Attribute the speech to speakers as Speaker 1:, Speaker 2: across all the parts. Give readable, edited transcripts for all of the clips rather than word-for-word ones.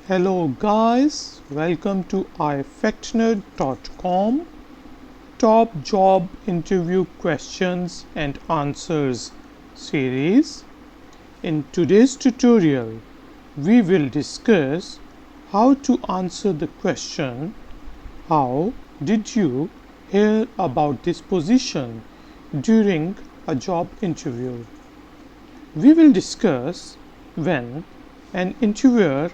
Speaker 1: Hello guys, welcome to Ifactner.com Top Job Interview Questions and Answers series. In today's tutorial, we will discuss how to answer the question, how did you hear about this position during a job interview? We will discuss when an interviewer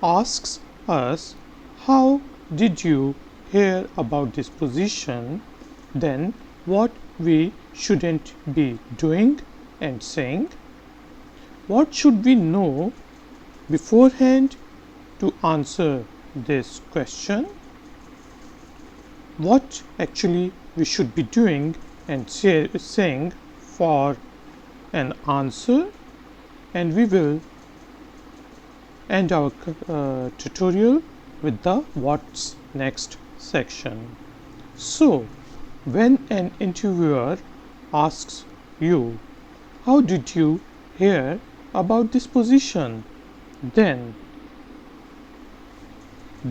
Speaker 1: asks us, how did you hear about this position? Then what we shouldn't be doing and saying. What should we know beforehand to answer this question? What actually we should be doing and saying for an answer, and we will end our tutorial with the what's next section. So, when an interviewer asks you, how did you hear about this position? Then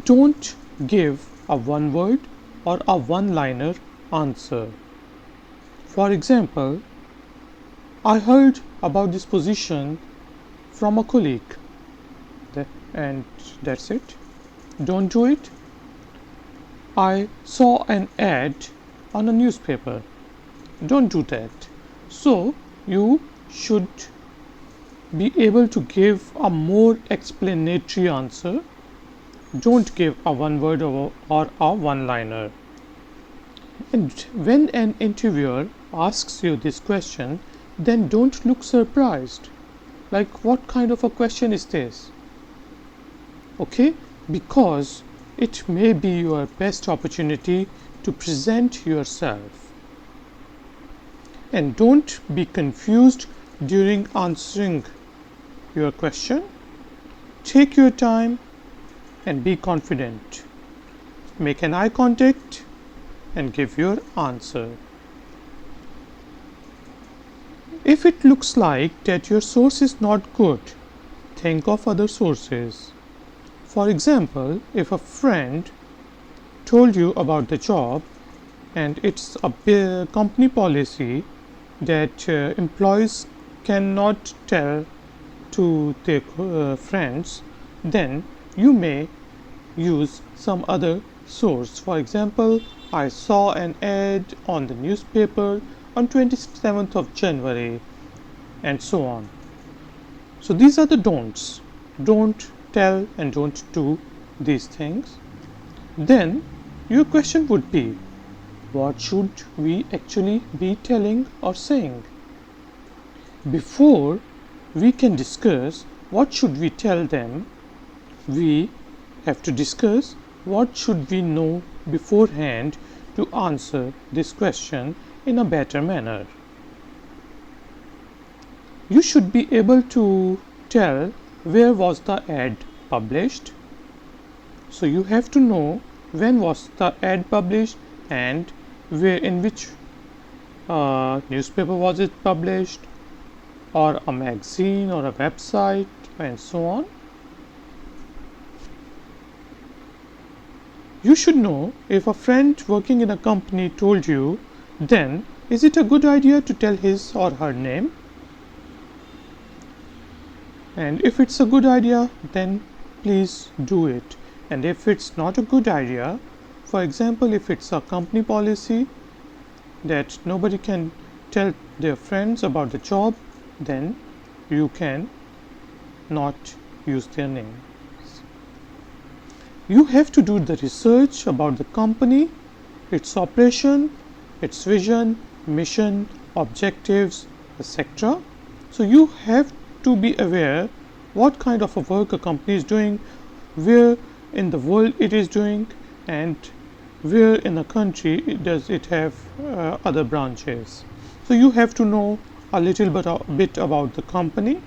Speaker 1: don't give a one word or a one-liner answer. For example, I heard about this position from a colleague, and that's it. Don't do it. I saw an ad on a newspaper. Don't do that. So you should be able to give a more explanatory answer. Don't give a one word or a one liner. And when an interviewer asks you this question, then don't look surprised. Like, what kind of a question is this? Okay, because it may be your best opportunity to present yourself. And don't be confused during answering your question. Take your time and be confident. Make an eye contact and give your answer. If it looks like that your source is not good, think of other sources. For example, if a friend told you about the job and it's a company policy that employees cannot tell to their friends, then you may use some other source. For example, I saw an ad on the newspaper on 27th of January, and so on. So these are the don'ts. Don't tell and don't do these things. Then your question would be, what should we actually be telling or saying? Before we can discuss what should we tell them, we have to discuss what should we know beforehand to answer this question in a better manner. You should be able to tell where was the ad published. So you have to know when was the ad published and where, in which newspaper was it published, or a magazine or a website, and so on. You should know, if a friend working in a company told you, then is it a good idea to tell his or her name? And if it's a good idea, then please do it. And if it's not a good idea, for example, if it's a company policy that nobody can tell their friends about the job, then you can not use their names. You have to do the research about the company, its operation, its vision, mission, objectives, etc. So you have to be aware what kind of a work a company is doing, where in the world it is doing, and where in the country does it have other branches. So you have to know a little bit about the company.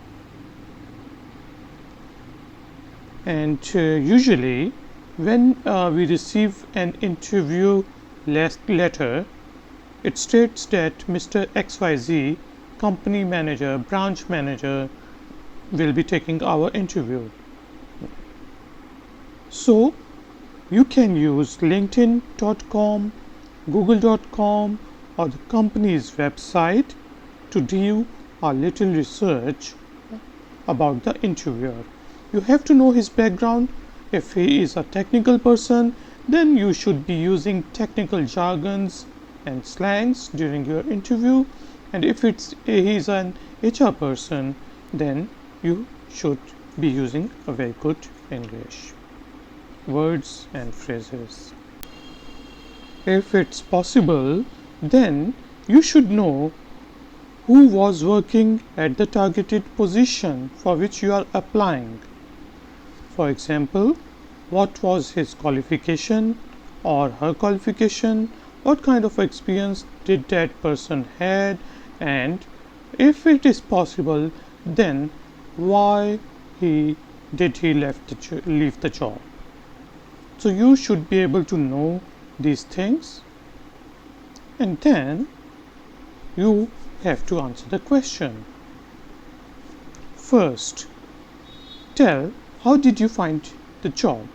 Speaker 1: And usually when we receive an interview letter, it states that Mr. XYZ, company manager, branch manager, will be taking our interview. So you can use linkedin.com, google.com, or the company's website to do a little research about the interviewer. You have to know his background. If he is a technical person, then you should be using technical jargons and slangs during your interview. And if he is an HR person, then you should be using a very good English words and phrases. If it's possible, then you should know who was working at the targeted position for which you are applying. For example, what was his qualification or her qualification, what kind of experience did that person had, and if it is possible, then why did he leave the job. So you should be able to know these things, and then you have to answer the question. First, tell how did you find the job.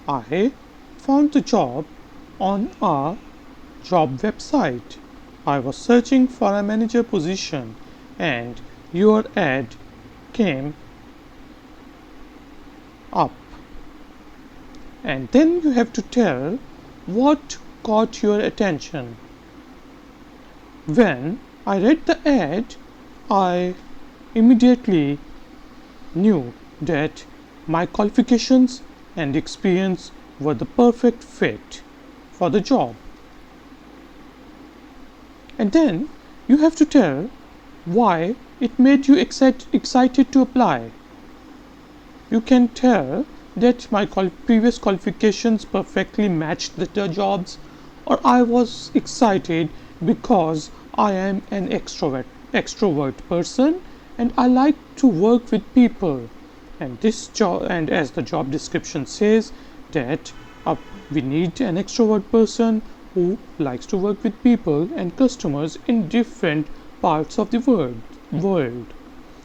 Speaker 1: I found the job on a job website. I was searching for a manager position and your ad came up. And then you have to tell what caught your attention. When I read the ad, I immediately knew that my qualifications and experience were the perfect fit for the job. And then you have to tell why it made you excited to apply. You can tell that my previous qualifications perfectly matched the jobs, or I was excited because I am an extrovert person and I like to work with people. And as the job description says, that we need an extrovert person who likes to work with people and customers in different parts of the world.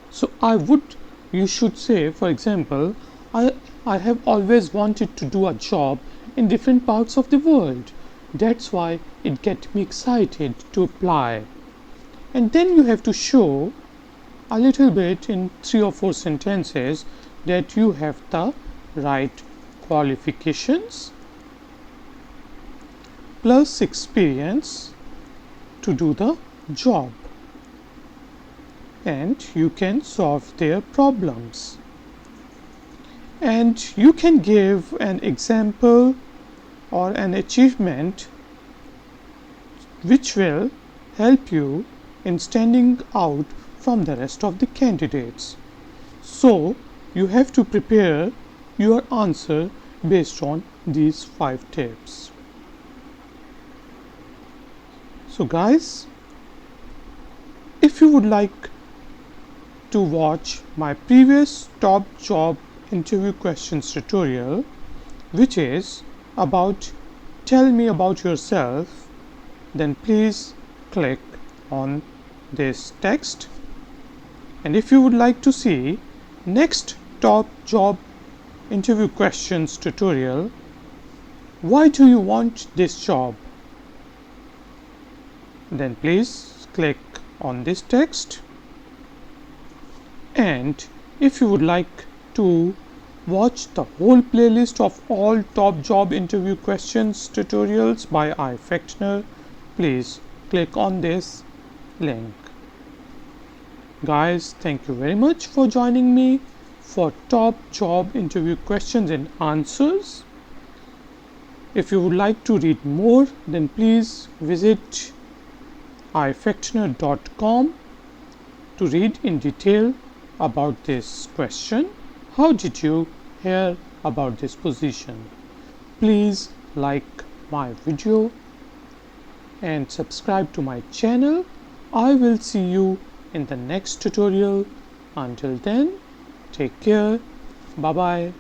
Speaker 1: So you should say, for example, I have always wanted to do a job in different parts of the world. That's why it gets me excited to apply. And then you have to show a little bit in 3 or 4 sentences that you have the right qualifications plus experience to do the job, and you can solve their problems. And you can give an example or an achievement which will help you in standing out from the rest of the candidates. So you have to prepare your answer based on these 5 tips. So guys, if you would like to watch my previous top job interview questions tutorial, which is about tell me about yourself, then please click on this text. And if you would like to see next top job interview questions tutorial, why do you want this job, then please click on this text. And if you would like to watch the whole playlist of all top job interview questions tutorials by Ifactner, please click on this link. Guys, thank you very much for joining me for top job interview questions and answers. If you would like to read more, then please visit ifactner.com to read in detail about this question. How did you hear about this position? Please like my video and subscribe to my channel. I will see you in the next tutorial. Until then, take care. Bye bye.